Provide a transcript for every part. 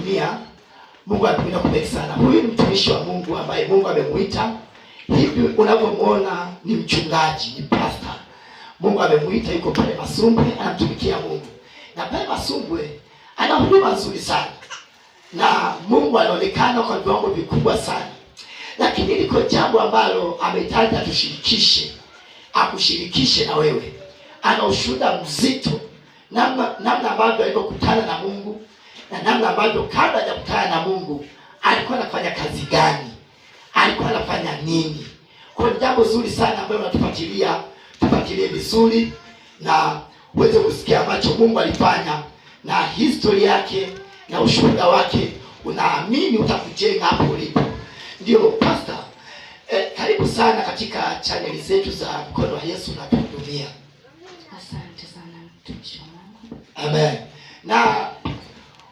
kuhudumia. Mungu anakuja kubariki sana. Huyu ni mtumishi wa Mungu ambaye Mungu amemuita. Hivi unavyomuona ni mchungaji, ni pastor. Mungu amemuita, yuko pale Masumbwe anamtumikia Mungu. Na pale Masumbwe ana huduma nzuri sana. Na Mungu anaonekana kwa viwango vikubwa sana. Lakini liko jambo ambalo amehitaji tushirikishe, akushirikishe na wewe. Ana ushuhuda mzito namna ambavyo alipokutana na Mungu na namna ambavyo kabla hajakutana na Mungu alikuwa anafanya kazi gani, alikuwa anafanya nini. Kwa jambo zuri sana ambalo tufuatilie vizuri na uweze kusikia ambacho Mungu alifanya na historia yake na ushuhuda wake. Unaamini utakujenga hapo ulipo. Ndio pastor, karibu sana katika channel zetu za Mkono wa Yesu na Tuhudumia. Asante sana mtumishi wa Mungu. Amen. Na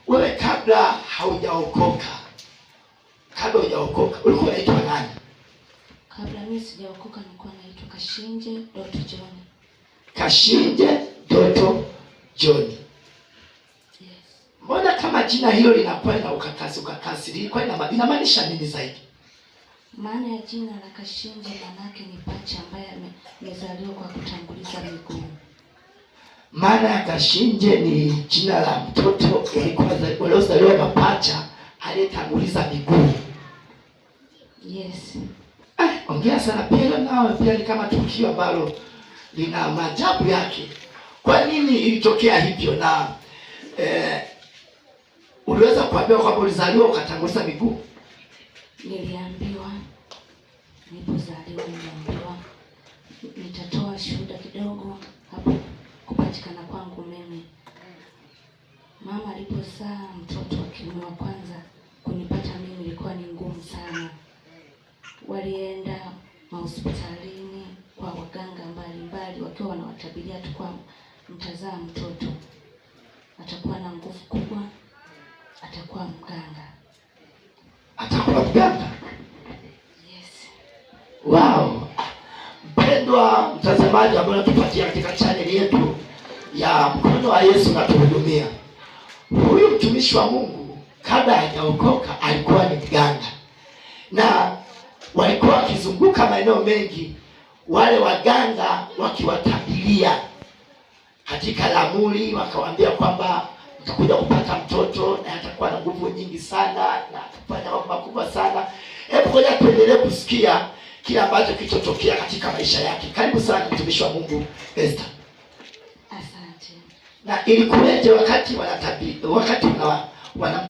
wewe kabla haujaokoka ulikuwa unaitwa nani? Kabla mimi sijaokoka nilikuwa naitwa Kashinje Doto John. Kashinje Doto John. Yes. Mbona kama jina hilo linakuwa na ukakasi lilikuwa inamaanisha nini zaidi? Maana ya jina la Kashinje manake ni pacha ambaye amezaliwa kwa kutanguliza miguu. Maana ya Kashinje ni jina la mtoto aliyezaliwa mapacha aliyetanguliza miguu. Yes. Ongea sana pia, nao pia ni kama tukio ambalo lina maajabu yake. Kwa nini ilitokea hivyo? Na uliweza kuambiwa kwamba ulizaliwa ukatanguliza miguu? Niliambiwa nilipozaliwa, nitatoa shuhuda kidogo hapo kupatikana kwangu mimi. Mama alipozaa mtoto wa kiume wa kwanza, kunipata mimi ilikuwa ni ngumu sana. Walienda hospitalini kwa waganga mbalimbali wakiwa wanawatabiria tu kwa mtazaa mtoto atakuwa na nguvu kubwa, atakuwa mganga. Atakuwa mganga? Yes. Wow. Mpendwa mtazamaji ambaye unatufuatia katika channel yetu ya Mkono wa Yesu na Tuhudumia. Huyu mtumishi wa Mungu kabla hajaokoka alikuwa ni mganga. Na walikuwa wakizunguka maeneo mengi wale waganga wakiwatabiria katika lamuri, wakawaambia kwamba mtakuja kupata mtoto na atakuwa na nguvu nyingi sana na atafanya mambo makubwa sana. Hebu ngoja tuendelee kusikia kile ambacho kilichotokea katika maisha yake. Karibu sana mtumishi wa Mungu Esther. Asante. Na ilikuweje wakati wanatabiri, wakati wana